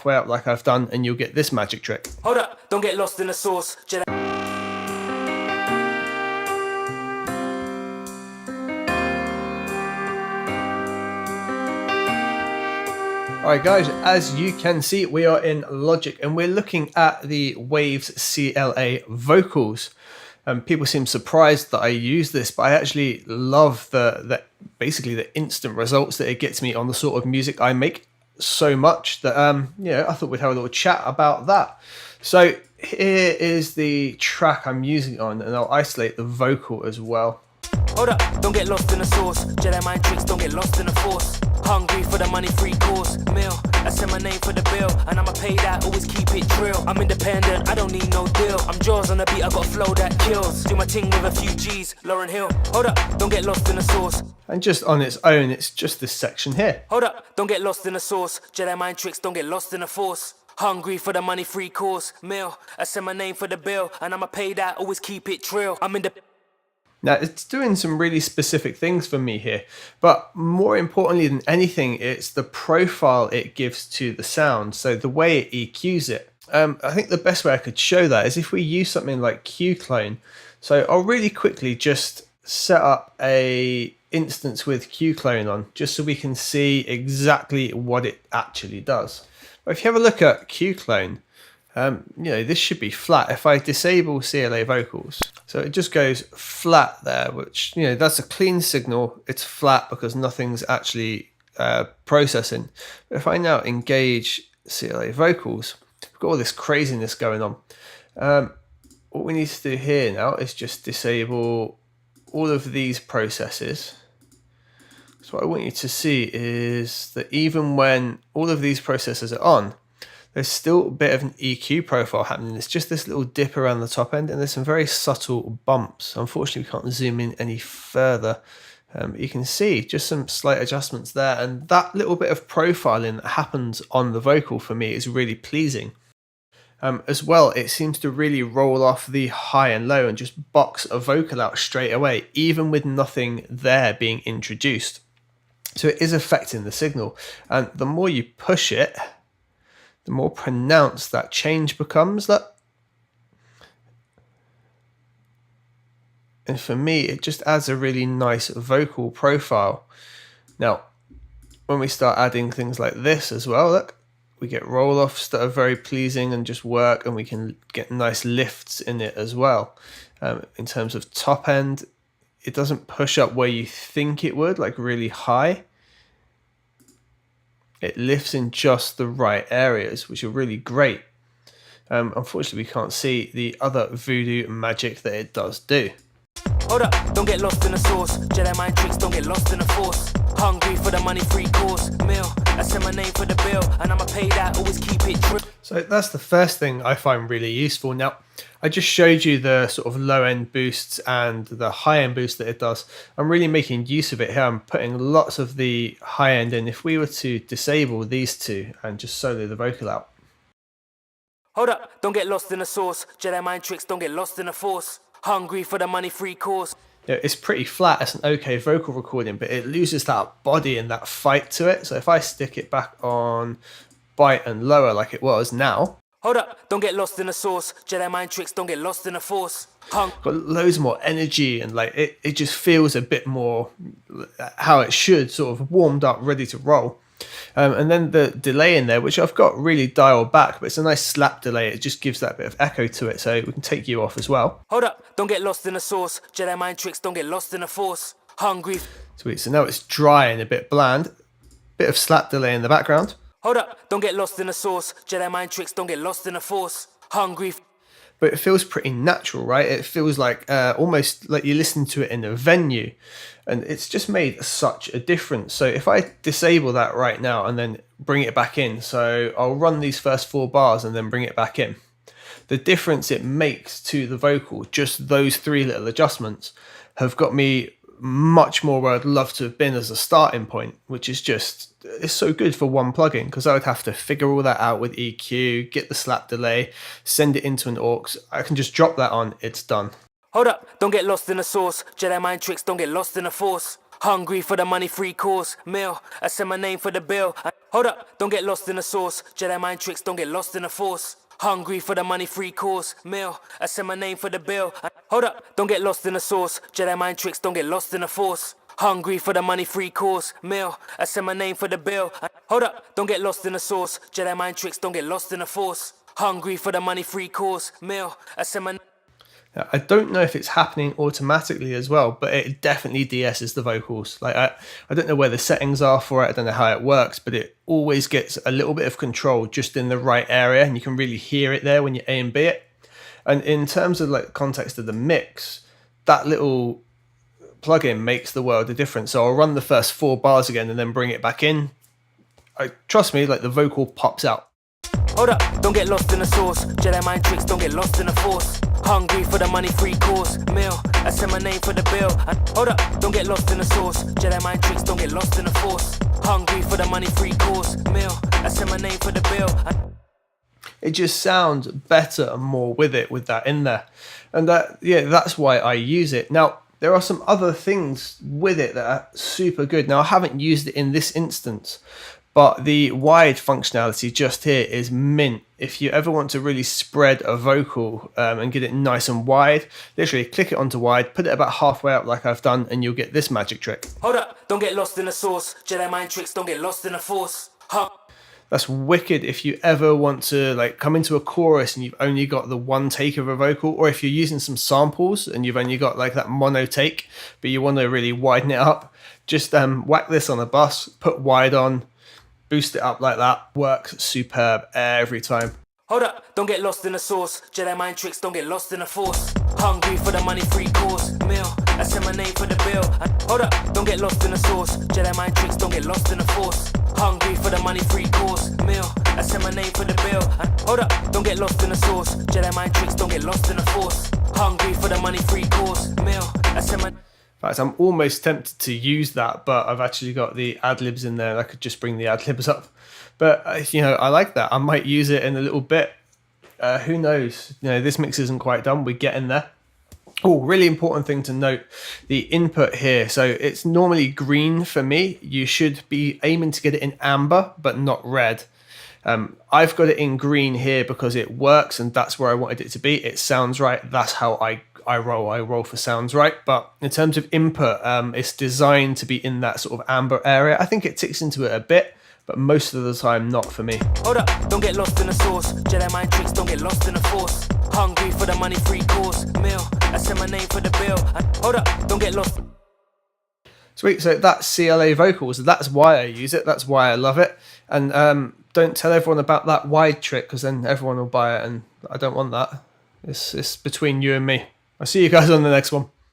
halfway up like I've done, and you'll get this magic trick. Hold up, don't get lost in the sauce. Alright guys, as you can see, we are in Logic and we're looking at the Waves CLA Vocals. People seem surprised that I use this, but I actually love basically the instant results that it gets me on the sort of music I make so much that I thought we'd have a little chat about that. So here is the track I'm using on, and I'll isolate the vocal as well. Hold up, don't get lost in the sauce. Jedi mind tricks, don't get lost in the force. Hungry for the money, free course meal. I send my name for the bill, and I'ma pay that, always keep it real. I'm independent, I don't need no deal. I'm Jaws on the beat, I got a flow that kills. Do my ting with a few G's, Lauryn Hill. Hold up, don't get lost in the sauce. And just on its own, it's just this section here. Hold up, don't get lost in the sauce. Jedi mind tricks, don't get lost in the force. Hungry for the money, free course meal. I send my name for the bill, and I'ma pay that, always keep it real. I'm independent. Now, it's doing some really specific things for me here, but more importantly than anything, it's the profile it gives to the sound, so the way it EQs it. I think the best way I could show that is if we use something like Q-Clone. So I'll really quickly just set up a instance with Q-Clone on, just so we can see exactly what it actually does. But if you have a look at Q-Clone, this should be flat. If I disable CLA Vocals, so it just goes flat there, which, that's a clean signal. It's flat because nothing's actually processing. But if I now engage CLA Vocals, we've got all this craziness going on. What we need to do here now is just disable all of these processes. So what I want you to see is that even when all of these processes are on, there's still a bit of an EQ profile happening. It's just this little dip around the top end, and there's some very subtle bumps. Unfortunately, we can't zoom in any further. You can see just some slight adjustments there, and that little bit of profiling that happens on the vocal for me is really pleasing. As well, it seems to really roll off the high and low and just box a vocal out straight away, even with nothing there being introduced. So it is affecting the signal, and the more you push it, the more pronounced that change becomes. And for me, it just adds a really nice vocal profile. Now, when we start adding things like this as well, look, we get roll-offs that are very pleasing and just work, and we can get nice lifts in it as well. In terms of top end, it doesn't push up where you think it would, like really high. It lifts in just the right areas, which are really great. Unfortunately, we can't see the other voodoo magic that it does do. Hold up, don't get lost in the sauce. Jedi mind tricks, don't get lost in the force. Hungry for the money, free course meal. I send my name for the bill, and I'ma pay that, always keep it true. So that's the first thing I find really useful. Now, I just showed you the sort of low end boosts and the high end boost that it does. I'm really making use of it here. I'm putting lots of the high end in. If we were to disable these two and just solo the vocal out. Hold up, don't get lost in the sauce. Jedi mind tricks, don't get lost in the force. Hungry for the money, free course. It's pretty flat. It's an okay vocal recording, but it loses that body and that fight to it. So if I stick it back on bite and lower like it was now. Hold up, don't get lost in the sauce. Jedi mind tricks, don't get lost in the force. Got loads more energy, and like it just feels a bit more how it should, sort of warmed up, ready to roll. And then the delay in there, which I've got really dialed back, but it's a nice slap delay. It just gives that bit of echo to it, so we can take you off as well. Hold up, don't get lost in the sauce. Jedi mind tricks, don't get lost in the force. Hungry. Sweet, so now it's dry and a bit bland. Bit of slap delay in the background. Hold up, don't get lost in the sauce. Jedi mind tricks, don't get lost in the force. Hungry. But it feels pretty natural, right? It feels like almost like you listen to it in a venue, and it's just made such a difference. So if I disable that right now and then bring it back in, so I'll run these first 4 bars and then bring it back in, the difference it makes to the vocal, just those 3 little adjustments, have got me much more where I'd love to have been as a starting point, which is just, it's so good for one plugin, because I would have to figure all that out with EQ, get the slap delay, send it into an aux. I can just drop that on, it's done. Hold up, don't get lost in the sauce. Jedi mind tricks, don't get lost in the force. Hungry for the money, free course, meal. I said my name for the bill. Hold up, don't get lost in the sauce. Jedi mind tricks, don't get lost in the force. Hungry for the money, free course, meal. I said my name for the bill. Hold up, don't get lost in the sauce. Jedi mind tricks, don't get lost in the force. Hungry for the money, free course, meal. I said my name for the bill. Hold up, don't get lost in the sauce. Jedi mind tricks, don't get lost in the force. Hungry for the money, free course, meal. I said my Now, I don't know if it's happening automatically as well, but it definitely de-esses the vocals. Like I don't know where the settings are for it. I don't know how it works, but it always gets a little bit of control just in the right area, and you can really hear it there when you A and B it. And in terms of like context of the mix, that little plugin makes the world of difference. So I'll run the first 4 bars again and then bring it back in. Trust me, like the vocal pops out. Hold up, don't get lost in the sauce. Jedi mind tricks, don't get lost in the force. Hungry for the money, free course, meal. I said my name for the bill. Hold up, don't get lost in the sauce. Jedi mind tricks, don't get lost in the force. Hungry for the money, free course, meal. I said my name for the bill. It just sounds better and more with it, with that in there. And that's why I use it. Now, there are some other things with it that are super good. Now, I haven't used it in this instance, but the wide functionality just here is mint. If you ever want to really spread a vocal and get it nice and wide, literally click it onto wide, put it about halfway up like I've done, and you'll get this magic trick. Hold up, don't get lost in the sauce. Jedi mind tricks, don't get lost in the force. That's wicked if you ever want to like come into a chorus and you've only got the one take of a vocal, or if you're using some samples and you've only got like that mono take, but you want to really widen it up. Just whack this on a bus, put wide on, boost it up like that. Works superb every time. Hold up, don't get lost in the sauce. Jedi mind tricks, don't get lost in the force. Hungry for the money, free course, meal. I said my name for the bill. Hold up, don't get lost in the sauce. Jedi mind tricks, don't get lost in the force. Hungry for the money, free course, meal. I said my name for the bill. Hold up, don't get lost in the sauce. Jedi mind tricks, don't get lost in the force. Hungry for the money, free course, meal. I said my... In fact, I'm almost tempted to use that, but I've actually got the ad-libs in there and I could just bring the ad-libs up. But, I like that. I might use it in a little bit. Who knows? This mix isn't quite done. We're getting there. Oh, really important thing to note, the input here. So it's normally green for me. You should be aiming to get it in amber, but not red. I've got it in green here because it works and that's where I wanted it to be. It sounds right. That's how I roll. I roll for sounds right. But in terms of input, it's designed to be in that sort of amber area. I think it ticks into it a bit, but most of the time not for me. Hold up, don't get lost in the sauce. Jedi mind tricks, don't get lost in the force. Hungry for the money, free course, meal. I said my name for the bill. Hold up, don't get lost. Sweet, so that's CLA Vocals. That's why I use it. That's why I love it. And don't tell everyone about that wide trick, because then everyone will buy it, and I don't want that. It's between you and me. I'll see you guys on the next one.